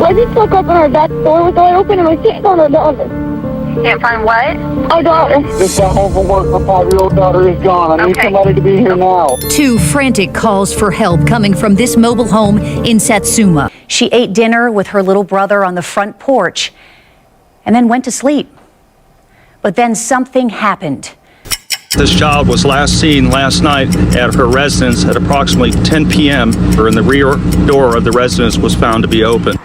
I just woke up and our back door was wide open and we can't find our daughter. Can't find what? Our daughter. Just got home from work. My 5-year-old daughter is gone. I need somebody to be here now. 2 frantic calls for help coming from this mobile home in Satsuma. She ate dinner with her little brother on the front porch and then went to sleep. But then something happened. This child was last seen last night at her residence at approximately 10 p.m. and the rear door of the residence was found to be open.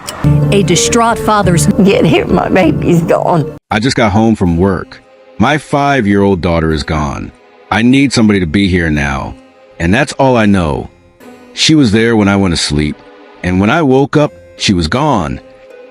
A distraught father's Get here, my baby's gone. I just got home from work. My 5-year-old daughter is gone. I need somebody to be here now. And that's all I know. She was there when I went to sleep. And when I woke up, she was gone.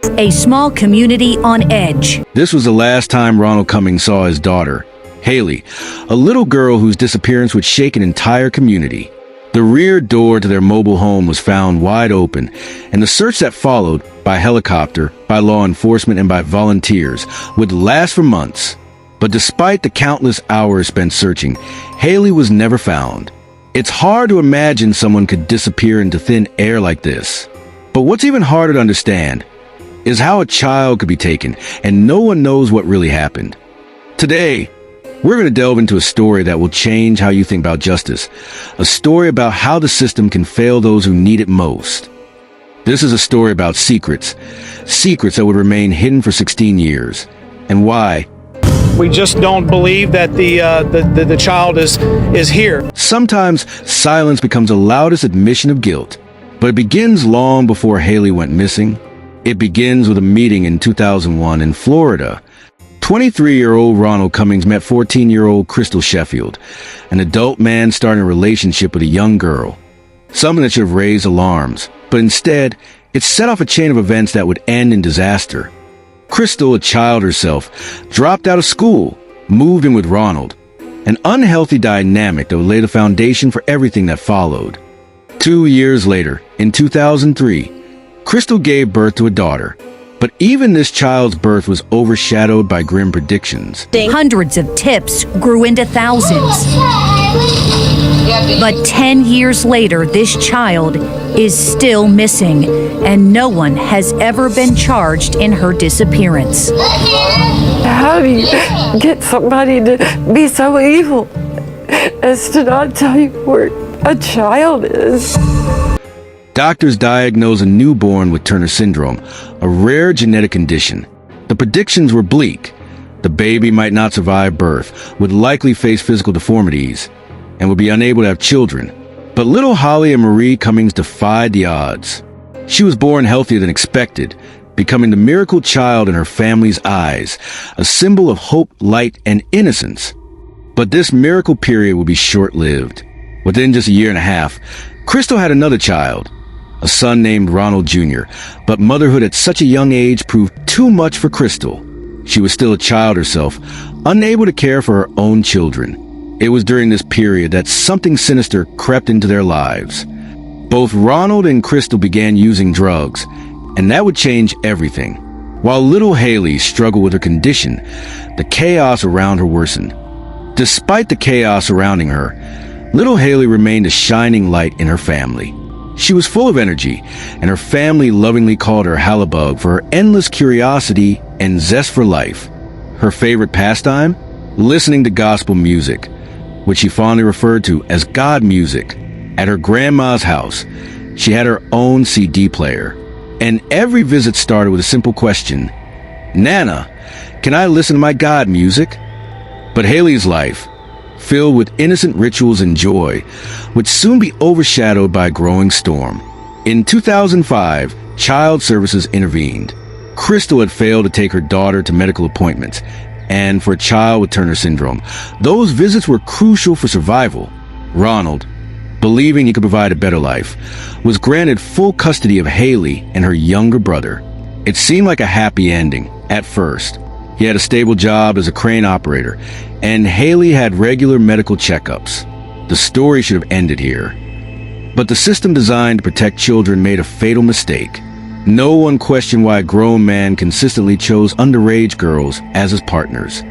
a small community on edge. This was the last time Ronald Cummings saw his daughter, Haley, a little girl whose disappearance would shake an entire community. The rear door to their mobile home was found wide open, and the search that followed, by helicopter, by law enforcement, and by volunteers, would last for months. But despite the countless hours spent searching, Haley was never found. It's hard to imagine someone could disappear into thin air like this. But what's even harder to understand is how a child could be taken, and no one knows what really happened. Today, we're going to delve into a story that will change how you think about justice, a story about how the system can fail those who need it most. This is a story about secrets that would remain hidden for 16 years, and why. We just don't believe that the child is here. Sometimes silence becomes the loudest admission of guilt, but it begins long before Haley went missing. It begins with a meeting in 2001 in Florida. 23-year-old Ronald Cummings met 14-year-old Crystal Sheffield, an adult man starting a relationship with a young girl. Something that should have raised alarms, but instead, it set off a chain of events that would end in disaster. Crystal, a child herself, dropped out of school, moved in with Ronald, an unhealthy dynamic that would lay the foundation for everything that followed. 2 years later, in 2003, Crystal gave birth to a daughter. But even this child's birth was overshadowed by grim predictions. Hundreds of tips grew into thousands. But 10 years later, this child is still missing, and no one has ever been charged in her disappearance. How do you get somebody to be so evil as to not tell you where a child is? Doctors diagnosed a newborn with Turner syndrome, a rare genetic condition. The predictions were bleak. The baby might not survive birth, would likely face physical deformities, and would be unable to have children. But little Holly and Marie Cummings defied the odds. She was born healthier than expected, becoming the miracle child in her family's eyes, a symbol of hope, light, and innocence. But this miracle period would be short-lived. Within just a year and a half, Crystal had another child, a son named Ronald Jr., but motherhood at such a young age proved too much for Crystal. She was still a child herself, unable to care for her own children. It was during this period that something sinister crept into their lives. Both Ronald and Crystal began using drugs, and that would change everything. While little Haley struggled with her condition, the chaos around her worsened. Despite the chaos surrounding her, little Haley remained a shining light in her family. She was full of energy, and her family lovingly called her Hallibug for her endless curiosity and zest for life. Her favorite pastime? Listening to gospel music, which she fondly referred to as God music. At her grandma's house, she had her own CD player, and every visit started with a simple question: "Nana, can I listen to my God music?" But Haley's life, filled with innocent rituals and joy, would soon be overshadowed by a growing storm. In 2005, Child Services intervened. Crystal had failed to take her daughter to medical appointments, and for a child with Turner syndrome, those visits were crucial for survival. Ronald, believing he could provide a better life, was granted full custody of Haley and her younger brother. It seemed like a happy ending at first. He had a stable job as a crane operator, and Haley had regular medical checkups. The story should have ended here. But the system designed to protect children made a fatal mistake. No one questioned why a grown man consistently chose underage girls as his partners.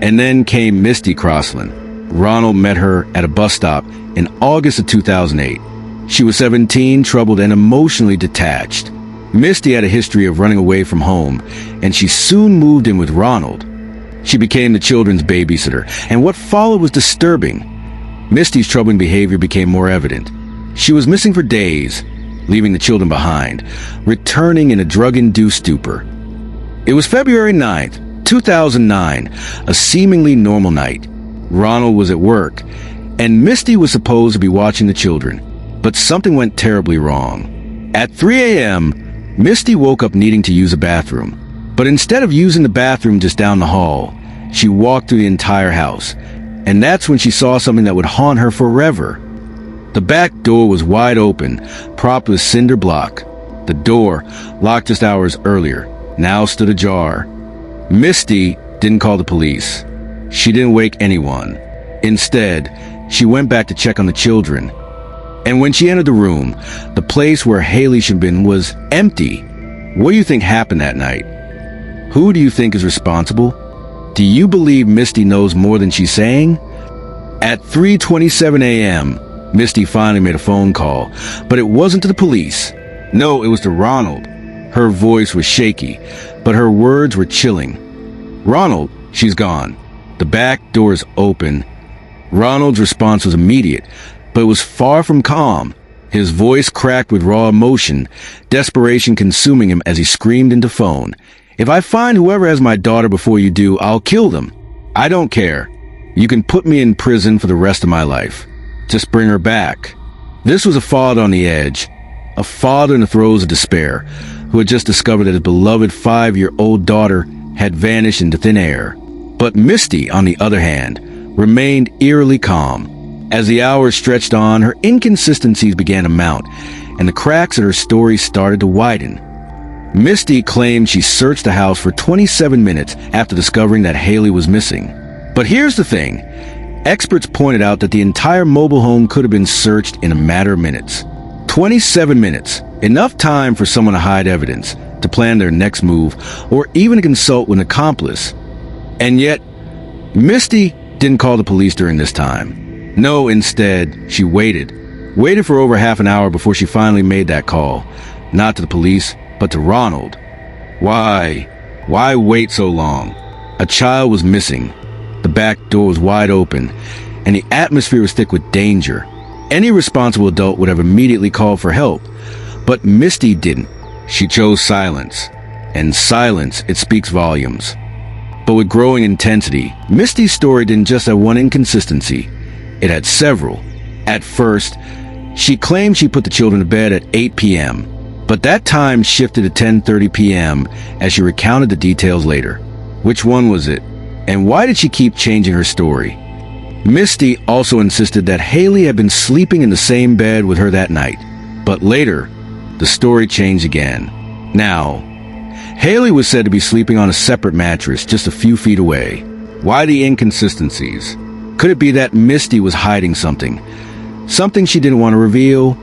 And then came Misty Crossland. Ronald met her at a bus stop in August of 2008. She was 17, troubled, and emotionally detached. Misty had a history of running away from home, and she soon moved in with Ronald. She became the children's babysitter, and what followed was disturbing. Misty's troubling behavior became more evident. She was missing for days, leaving the children behind, returning in a drug-induced stupor. It was February 9th, 2009, a seemingly normal night. Ronald was at work, and Misty was supposed to be watching the children, but something went terribly wrong. At 3 a.m., Misty woke up needing to use a bathroom, but instead of using the bathroom just down the hall, she walked through the entire house, and that's when she saw something that would haunt her forever. The back door was wide open, propped with cinder block. The door, locked just hours earlier, now stood ajar. Misty didn't call the police. She didn't wake anyone. Instead, she went back to check on the children. And when she entered the room, the place where Haley should have been was empty. What do you think happened that night? Who do you think is responsible? Do you believe Misty knows more than she's saying? At 3:27 a.m., Misty finally made a phone call, but it wasn't to the police. No, it was to Ronald. Her voice was shaky, but her words were chilling. "Ronald, she's gone. The back door is open." Ronald's response was immediate, but it was far from calm. His voice cracked with raw emotion, desperation consuming him as he screamed into phone. "If I find whoever has my daughter before you do, I'll kill them. I don't care. You can put me in prison for the rest of my life. Just bring her back." This was a father on the edge, a father in the throes of despair, who had just discovered that his beloved 5-year-old daughter had vanished into thin air. But Misty, on the other hand, remained eerily calm. As the hours stretched on, her inconsistencies began to mount, and the cracks in her story started to widen. Misty claimed she searched the house for 27 minutes after discovering that Haley was missing. But here's the thing. Experts pointed out that the entire mobile home could have been searched in a matter of minutes. 27 minutes. Enough time for someone to hide evidence, to plan their next move, or even to consult with an accomplice. And yet, Misty didn't call the police during this time. No, instead, she waited for over half an hour before she finally made that call. Not to the police, but to Ronald. Why? Why wait so long? A child was missing. The back door was wide open, and the atmosphere was thick with danger. Any responsible adult would have immediately called for help, but Misty didn't. She chose silence, and silence, it speaks volumes. But with growing intensity, Misty's story didn't just have one inconsistency. It had several. At first, she claimed she put the children to bed at 8 p.m., but that time shifted to 10:30 p.m. as she recounted the details later. Which one was it? And why did she keep changing her story? Misty also insisted that Haley had been sleeping in the same bed with her that night. But later, the story changed again. Now, Haley was said to be sleeping on a separate mattress just a few feet away. Why the inconsistencies? Could it be that Misty was hiding something? Something she didn't want to reveal?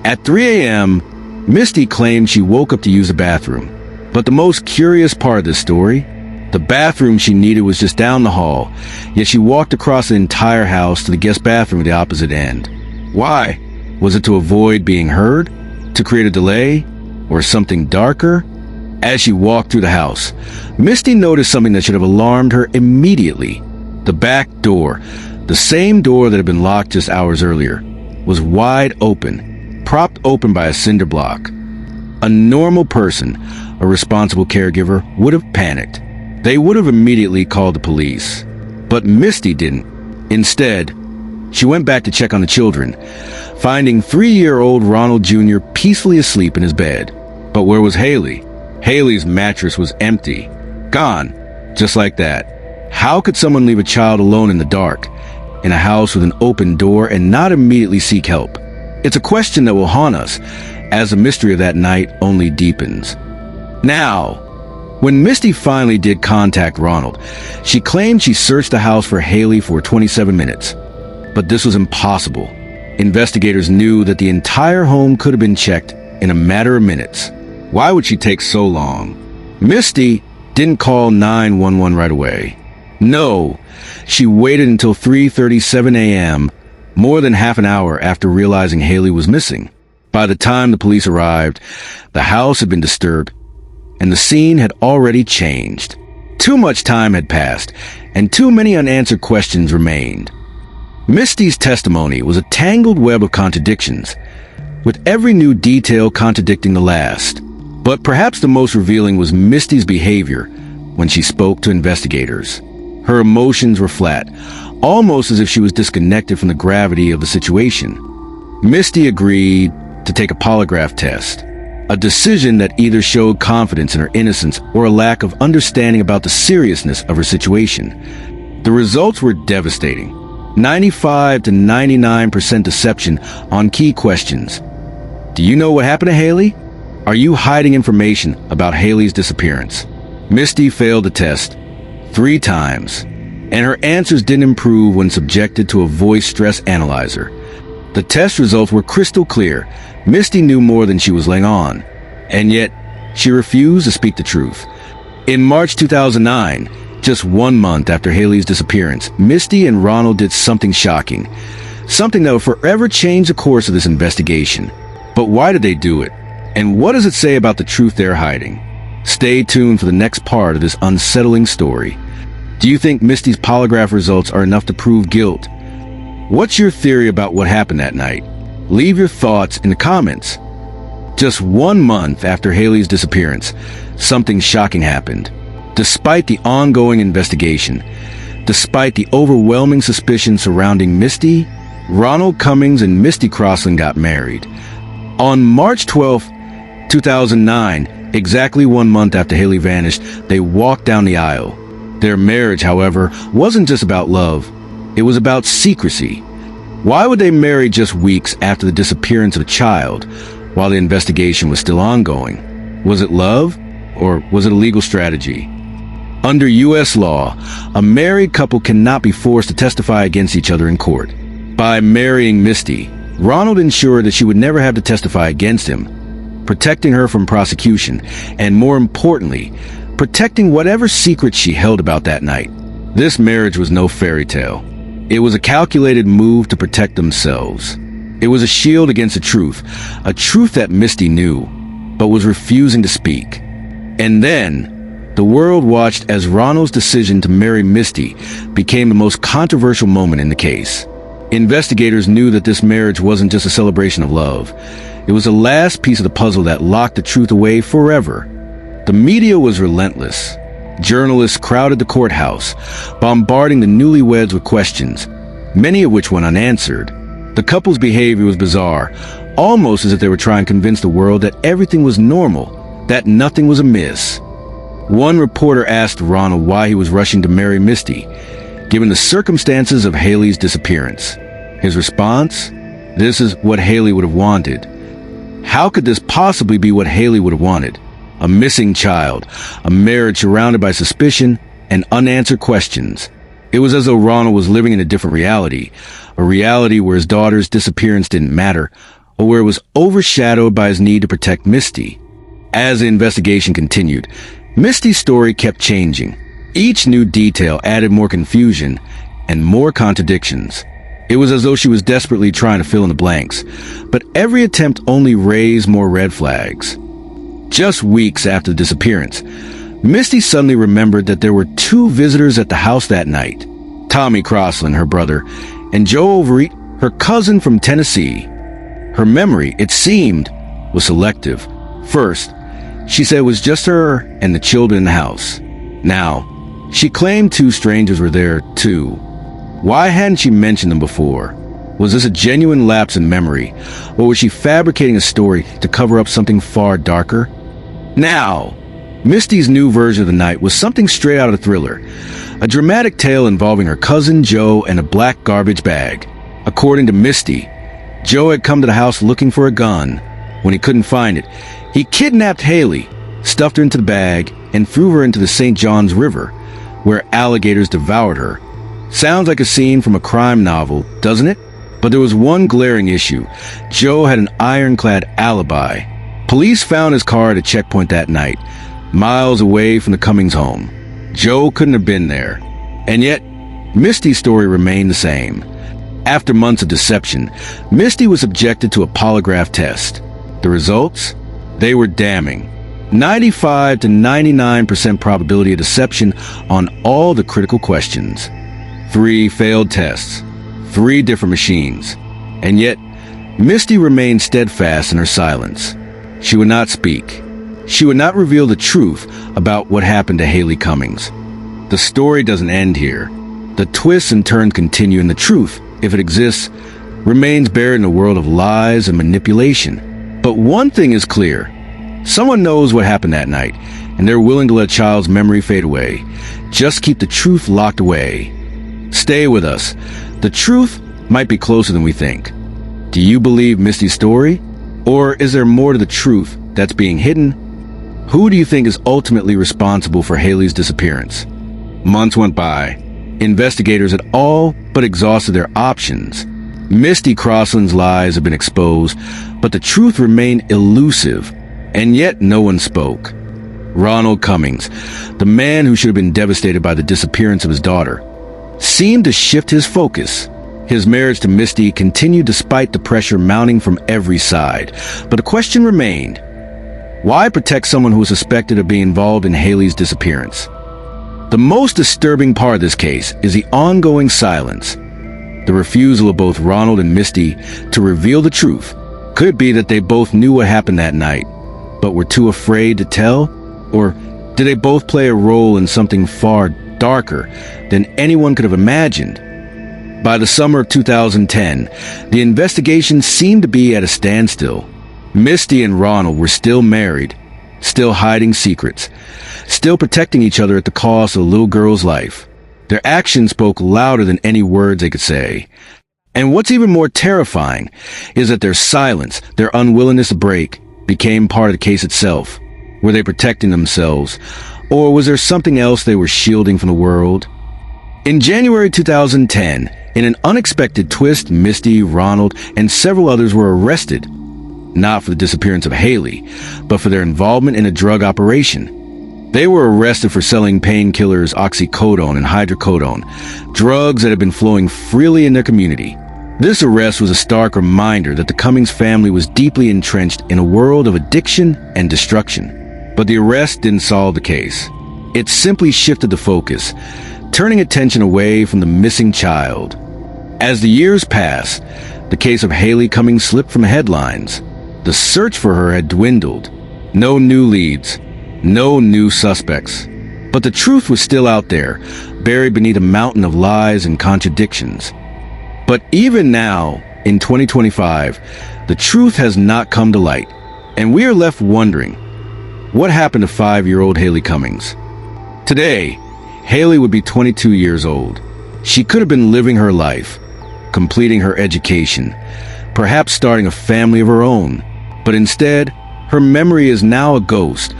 At 3 a.m., Misty claimed she woke up to use the bathroom. But the most curious part of this story, the bathroom she needed was just down the hall, yet she walked across the entire house to the guest bathroom at the opposite end. Why? Was it to avoid being heard? To create a delay? Or something darker? As she walked through the house, Misty noticed something that should have alarmed her immediately. The back door, the same door that had been locked just hours earlier, was wide open, propped open by a cinder block. A normal person, a responsible caregiver, would have panicked. They would have immediately called the police. But Misty didn't. Instead, she went back to check on the children, finding 3-year-old Ronald Jr. peacefully asleep in his bed. But where was Haley? Haley's mattress was empty. Gone. Just like that. How could someone leave a child alone in the dark, in a house with an open door, and not immediately seek help? It's a question that will haunt us, as the mystery of that night only deepens. Now, when Misty finally did contact Ronald, she claimed she searched the house for Haley for 27 minutes. But this was impossible. Investigators knew that the entire home could have been checked in a matter of minutes. Why would she take so long? Misty didn't call 911 right away. No, she waited until 3:37 a.m., more than half an hour after realizing Haley was missing. By the time the police arrived, the house had been disturbed, and the scene had already changed. Too much time had passed, and too many unanswered questions remained. Misty's testimony was a tangled web of contradictions, with every new detail contradicting the last. But perhaps the most revealing was Misty's behavior when she spoke to investigators. Her emotions were flat, almost as if she was disconnected from the gravity of the situation. Misty agreed to take a polygraph test, a decision that either showed confidence in her innocence or a lack of understanding about the seriousness of her situation. The results were devastating. 95 to 99% deception on key questions. Do you know what happened to Haley? Are you hiding information about Haley's disappearance? Misty failed the test 3 times, and her answers didn't improve when subjected to a voice stress analyzer. The test results were crystal clear. Misty knew more than she was letting on, and yet she refused to speak the truth. In March 2009, just 1 month after Haley's disappearance, Misty and Ronald did something shocking, something that would forever change the course of this investigation. But why did they do it? And what does it say about the truth they're hiding? Stay tuned for the next part of this unsettling story. Do you think Misty's polygraph results are enough to prove guilt? What's your theory about what happened that night? Leave your thoughts in the comments. Just 1 month after Haley's disappearance, something shocking happened. Despite the ongoing investigation, despite the overwhelming suspicion surrounding Misty, Ronald Cummings and Misty Crossland got married. On March 12, 2009, exactly 1 month after Haley vanished, they walked down the aisle. Their marriage, however, wasn't just about love. It was about secrecy. Why would they marry just weeks after the disappearance of a child, while the investigation was still ongoing? Was it love, or was it a legal strategy? Under U.S. law, a married couple cannot be forced to testify against each other in court. By marrying Misty, Ronald ensured that she would never have to testify against him, protecting her from prosecution, and more importantly, protecting whatever secrets she held about that night. This marriage was no fairy tale. It was a calculated move to protect themselves. It was a shield against a truth that Misty knew, but was refusing to speak. And then, the world watched as Ronald's decision to marry Misty became the most controversial moment in the case. Investigators knew that this marriage wasn't just a celebration of love. It was the last piece of the puzzle that locked the truth away forever. The media was relentless. Journalists crowded the courthouse, bombarding the newlyweds with questions, many of which went unanswered. The couple's behavior was bizarre, almost as if they were trying to convince the world that everything was normal, that nothing was amiss. One reporter asked Ronald why he was rushing to marry Misty, given the circumstances of Haley's disappearance. His response? This is what Haley would have wanted. How could this possibly be what Haley would have wanted? A missing child, a marriage surrounded by suspicion and unanswered questions. It was as though Ronald was living in a different reality, a reality where his daughter's disappearance didn't matter, or where it was overshadowed by his need to protect Misty. As the investigation continued, Misty's story kept changing. Each new detail added more confusion and more contradictions. It was as though she was desperately trying to fill in the blanks, but every attempt only raised more red flags. Just weeks after the disappearance, Misty suddenly remembered that there were 2 visitors at the house that night. Tommy Crossland, her brother, and Joe Overeat, her cousin from Tennessee. Her memory, it seemed, was selective. First, she said it was just her and the children in the house. Now, she claimed 2 strangers were there, too. Why hadn't she mentioned them before? Was this a genuine lapse in memory, or was she fabricating a story to cover up something far darker? Now, Misty's new version of the night was something straight out of a thriller, a dramatic tale involving her cousin Joe and a black garbage bag. According to Misty, Joe had come to the house looking for a gun. When he couldn't find it, he kidnapped Haley, stuffed her into the bag, and threw her into the St. Johns River, where alligators devoured her. Sounds like a scene from a crime novel, doesn't it? But there was one glaring issue. Joe had an ironclad alibi. Police found his car at a checkpoint that night, miles away from the Cummings home. Joe couldn't have been there. And yet, Misty's story remained the same. After months of deception, Misty was subjected to a polygraph test. The results? They were damning. 95 to 99% probability of deception on all the critical questions. 3 failed tests. 3 different machines. And yet, Misty remained steadfast in her silence. She would not speak. She would not reveal the truth about what happened to Haley Cummings. The story doesn't end here. The twists and turns continue, and the truth, if it exists, remains buried in a world of lies and manipulation. But one thing is clear. Someone knows what happened that night, and they're willing to let a child's memory fade away. Just keep the truth locked away. Stay with us. The truth might be closer than we think. Do you believe Misty's story? Or is there more to the truth that's being hidden? Who do you think is ultimately responsible for Haley's disappearance? Months went by. Investigators had all but exhausted their options. Misty Crossland's lies have been exposed, but the truth remained elusive, and yet no one spoke. Ronald Cummings, the man who should have been devastated by the disappearance of his daughter, seemed to shift his focus. His marriage to Misty continued despite the pressure mounting from every side. But the question remained, why protect someone who was suspected of being involved in Haley's disappearance? The most disturbing part of this case is the ongoing silence. The refusal of both Ronald and Misty to reveal the truth. Could it be that they both knew what happened that night, but were too afraid to tell? Or did they both play a role in something far darker than anyone could have imagined? By the summer of 2010, the investigation seemed to be at a standstill. Misty and Ronald were still married, still hiding secrets, still protecting each other at the cost of a little girl's life. Their actions spoke louder than any words they could say. And what's even more terrifying is that their silence, their unwillingness to break, became part of the case itself. Were they protecting themselves, or was there something else they were shielding from the world? In January 2010, in an unexpected twist, Misty, Ronald, and several others were arrested, not for the disappearance of Haley, but for their involvement in a drug operation. They were arrested for selling painkillers oxycodone and hydrocodone, drugs that had been flowing freely in their community. This arrest was a stark reminder that the Cummings family was deeply entrenched in a world of addiction and destruction. But the arrest didn't solve the case. It simply shifted the focus, turning attention away from the missing child. As the years passed, the case of Haley Cummings slipped from headlines. The search for her had dwindled. No new leads, no new suspects. But the truth was still out there, buried beneath a mountain of lies and contradictions. But even now, in 2025, the truth has not come to light, and we are left wondering, what happened to 5-year-old Haley Cummings? Today, Haley would be 22 years old. She could have been living her life, completing her education, perhaps starting a family of her own. But instead, her memory is now a ghost,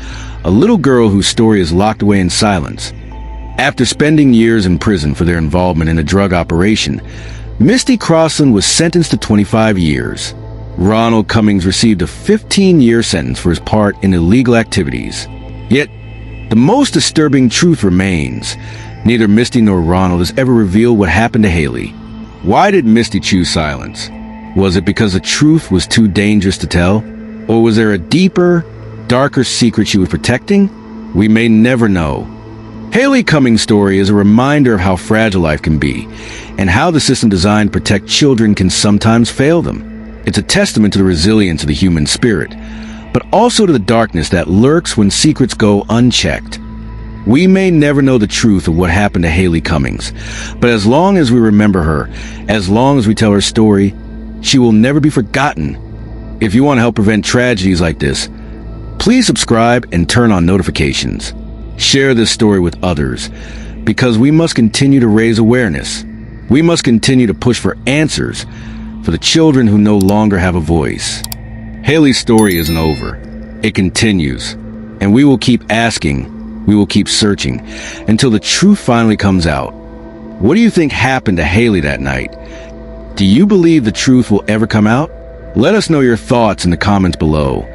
a little girl whose story is locked away in silence. After spending years in prison for their involvement in a drug operation, Misty Crossland was sentenced to 25 years. Ronald Cummings received a 15-year sentence for his part in illegal activities. Yet, the most disturbing truth remains. Neither Misty nor Ronald has ever revealed what happened to Haley. Why did Misty choose silence? Was it because the truth was too dangerous to tell? Or was there a deeper, darker secret she was protecting? We may never know. Haley Cummings' story is a reminder of how fragile life can be, and how the system designed to protect children can sometimes fail them. It's a testament to the resilience of the human spirit, but also to the darkness that lurks when secrets go unchecked. We may never know the truth of what happened to Haley Cummings, but as long as we remember her, as long as we tell her story, she will never be forgotten. If you want to help prevent tragedies like this, please subscribe and turn on notifications. Share this story with others, because we must continue to raise awareness. We must continue to push for answers for the children who no longer have a voice. Haley's story isn't over. It continues, and we will keep asking, we will keep searching, until the truth finally comes out. What do you think happened to Haley that night? Do you believe the truth will ever come out? Let us know your thoughts in the comments below.